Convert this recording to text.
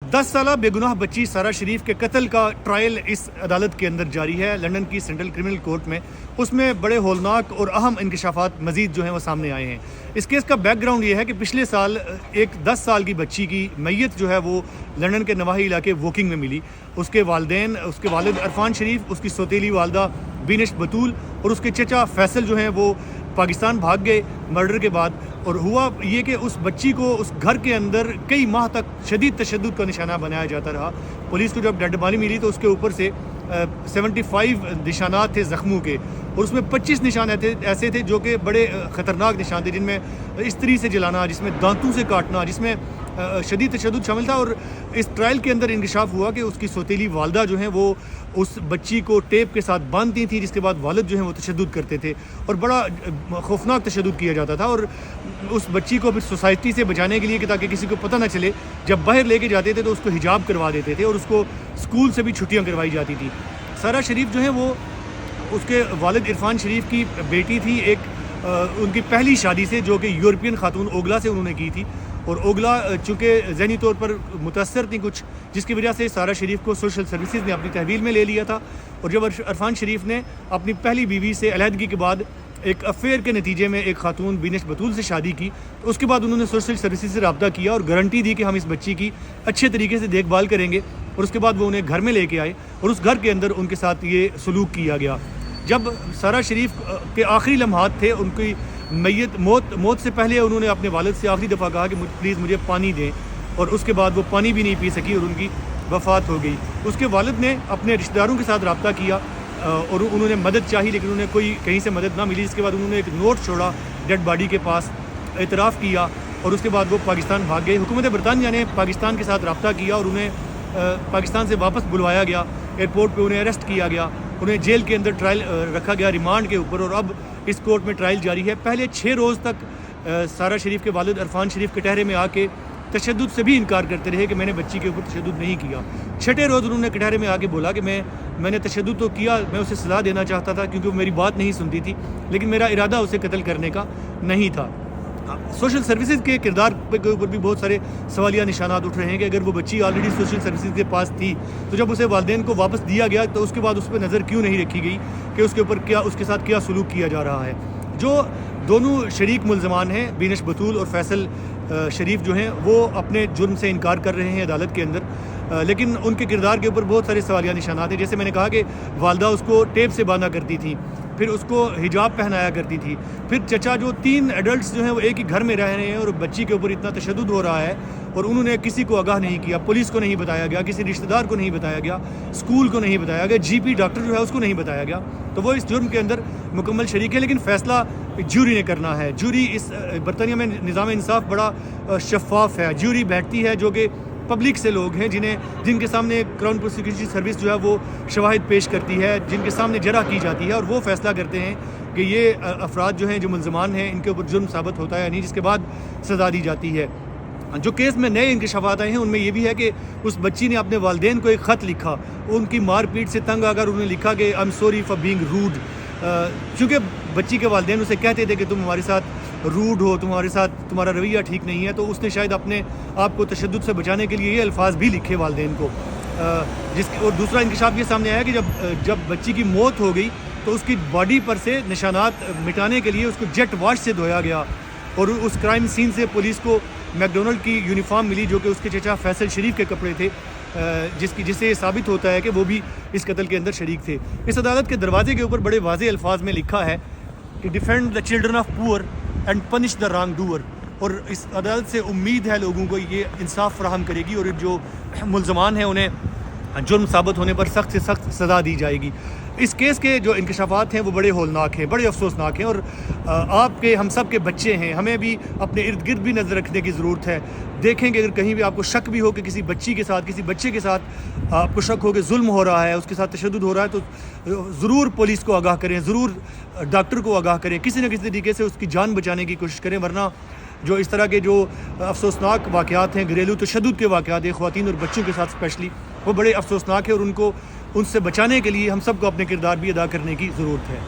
10 साला बेगुनाह बच्ची सारा शरीफ के कत्ल का ट्रायल इस अदालत के अंदर जारी है, लंदन की सेंट्रल क्रिमिनल कोर्ट में। उसमें बड़े होलनाक और अहम इंकशाफात मज़ीद जो हैं वो सामने आए हैं। इस केस का बैकग्राउंड ये है कि पिछले साल एक 10 साल की बच्ची की मैयत जो है वो लंदन के नवाही इलाके वोकिंग में मिली। उसके वालिदैन, उसके वालिद अरफान शरीफ, उसकी सौतेली वालदा बीनिश बतूल और उसके चचा फैसल जो हैं वो पाकिस्तान भाग गए मर्डर के बाद। और हुआ ये कि उस बच्ची को उस घर के अंदर कई माह तक शदीद तशद्दुद का निशाना बनाया जाता रहा। पुलिस को जब डेड बॉडी मिली तो उसके ऊपर से 75 निशानात थे ज़ख्मों के, और उसमें 25 निशान ऐसे थे जो कि बड़े ख़तरनाक निशान थे, जिनमें इस्त्री से जलाना, जिसमें दांतों से काटना, जिसमें शदीद तशद्दुद शामिल था। और इस ट्रायल के अंदर इंकशाफ हुआ कि उसकी सौतेली वालदा जो हैं वो उस बच्ची को टेप के साथ बांधती थी, जिसके बाद वालिद जो हैं वो तशद्दुद करते थे और बड़ा खौफनाक तशद्दुद किया जाता था। और उस बच्ची को फिर सोसाइटी से बचाने के लिए कि ताकि किसी को पता ना चले, जब बाहर लेके जाते थे तो उसको हिजाब करवा देते थे और उसको स्कूल से भी छुट्टियाँ करवाई जाती थी। सारा शरीफ जो है वो उसके वालिद इरफान शरीफ की बेटी थी, एक उनकी पहली शादी से, जो कि यूरोपियन खातून ओगला से उन्होंने की थी। और ओगला चूँकि ज़हनी तौर पर मुतासर थी कुछ, जिसकी वजह से सारा शरीफ को सोशल सर्विसेज ने अपनी तहवील में ले लिया था। और जब अरफान शरीफ ने अपनी पहली बीवी से अलहदगी के बाद एक अफेयर के नतीजे में एक खातून बीनिश बतूल से शादी की, तो उसके बाद उन्होंने सोशल सर्विसेज से रब्ता किया और गारंटी दी कि हम इस बच्ची की अच्छे तरीके से देखभाल करेंगे। और उसके बाद वो उन्हें घर में लेके आए और उस घर के अंदर उनके साथ ये सलूक किया गया। जब सारा शरीफ के आखिरी लम्हात थे, उनकी मौत से पहले उन्होंने अपने वालिद से आखिरी दफ़ा कहा कि प्लीज़ मुझे पानी दें, और उसके बाद वो पानी भी नहीं पी सकी और उनकी वफ़ात हो गई। उसके वालिद ने अपने रिश्तेदारों के साथ रब्ता किया और उन्होंने मदद चाही, लेकिन उन्हें कोई कहीं से मदद ना मिली। इसके बाद उन्होंने एक नोट छोड़ा डेड बॉडी के पास, एतराफ़ किया और उसके बाद वो पाकिस्तान भाग गए। हुकूमत बरतानिया ने पाकिस्तान के साथ रब्ता किया और उन्हें पाकिस्तान से वापस बुलवाया गया। एयरपोर्ट पे उन्हें अरेस्ट किया गया, उन्हें जेल के अंदर ट्रायल रखा गया रिमांड के ऊपर, और अब इस कोर्ट में ट्रायल जारी है। पहले 6 रोज़ तक सारा शरीफ के वालिद अरफान शरीफ कटहरे में आके तशद्दुद से भी इनकार करते रहे कि मैंने बच्ची के ऊपर तशद्दुद नहीं किया। 6ठे रोज़ उन्होंने कटहरे में आके बोला कि मैंने तशद्दुद तो किया, मैं उसे सज़ा देना चाहता था क्योंकि वो मेरी बात नहीं सुनती थी, लेकिन मेरा इरादा उसे कत्ल करने का नहीं था। सोशल सर्विसेज के किरदार के ऊपर भी बहुत सारे सवालिया निशानात उठ रहे हैं कि अगर वो बच्ची ऑलरेडी सोशल सर्विसेज के पास थी तो जब उसे वालिदैन को वापस दिया गया तो उसके बाद उस पर नज़र क्यों नहीं रखी गई कि उसके ऊपर क्या, उसके साथ क्या सलूक किया जा रहा है। जो दोनों शरीक मुल्ज़मान हैं, बीनिश बतूल और फैसल शरीफ, जो हैं वो अपने जुर्म से इनकार कर रहे हैं अदालत के अंदर, लेकिन उनके किरदार के ऊपर बहुत सारे सवालिया निशानात हैं। जैसे मैंने कहा कि वालदा उसको टेप से बांधा करती थी, फिर उसको हिजाब पहनाया करती थी, फिर चचा जो 3 एडल्ट्स जो हैं वो एक ही घर में रह रहे हैं और बच्ची के ऊपर इतना तशद्दुद हो रहा है और उन्होंने किसी को आगाह नहीं किया, पुलिस को नहीं बताया गया, किसी रिश्तेदार को नहीं बताया गया, स्कूल को नहीं बताया गया, जीपी डॉक्टर जो है उसको नहीं बताया गया, तो वो इस जुर्म के अंदर मुकम्मल शरीक है। लेकिन फ़ैसला जूरी ने करना है। जूरी इस बरतानिया में निज़ाम इंसाफ बड़ा शफाफ है। जूरी बैठती है जो कि पब्लिक से लोग हैं, जिनके सामने क्राउन प्रोसिक्यूशन सर्विस जो है वो शवाहिद पेश करती है, जिनके सामने जरा की जाती है और वो फैसला करते हैं कि ये अफराद जो हैं, जो मुल्ज़मान हैं, इनके ऊपर जुर्म साबित होता है या नहीं, जिसके बाद सज़ा दी जाती है। जो केस में नए इंकशाफात आए हैं उनमें ये भी है कि उस बच्ची ने अपने वालिदैन को एक ख़त लिखा, उनकी मारपीट से तंग आकर उन्होंने लिखा कि I am sorry for being rude. चूँकि बच्ची के वालिदैन उसे कहते थे कि तुम हमारे साथ रूड हो, तुम्हारा रवैया ठीक नहीं है, तो उसने शायद अपने आप को तशद्दुद से बचाने के लिए ये अल्फाज भी लिखे वालिदैन को। और दूसरा इंकशाफ ये सामने आया कि जब बच्ची की मौत हो गई तो उसकी बॉडी पर से निशानात मिटाने के लिए उसको जेट वाश से धोया गया और उस क्राइम सीन से पुलिस को मैकडोनल्ड की यूनिफॉर्म मिली जो कि उसके चचा फैसल शरीफ के कपड़े थे, जिससे साबित होता है कि वो भी इस कत्ल के अंदर शरीक थे। इस अदालत के दरवाजे के ऊपर बड़े वाज़ेह अल्फाज में लिखा है कि defend the children of poor and punish the wrong doer. और इस अदालत से उम्मीद है लोगों को ये इंसाफ फराहम करेगी और जो मुल्ज़मान हैं उन्हें जुर्म साबित होने पर सख्त से सख्त सज़ा दी जाएगी। इस केस के जो इंकशाफात हैं वो बड़े होलनाक हैं, बड़े अफसोसनाक हैं और आपके हम सब के बच्चे हैं, हमें भी अपने इर्द गिर्द भी नज़र रखने की ज़रूरत है। देखेंगे अगर कहीं भी आपको शक भी हो कि किसी बच्ची के साथ, किसी बच्चे के साथ आपको शक हो कि जुल्म हो रहा है, उसके साथ तशद्दुद हो रहा है, तो ज़रूर पुलिस को आगाह करें, ज़रूर डॉक्टर को आगाह करें, किसी न किसी तरीके से उसकी जान बचाने की कोशिश करें। वरना जो इस तरह के जो अफसोसनाक वाक़यात हैं, घरेलू तशद्दुद के वाक़यात हैं ख़वातीन और बच्चों के साथ स्पेशली, वो बड़े अफसोसनाक है और उनसे बचाने के लिए हम सब को अपने किरदार भी अदा करने की ज़रूरत है।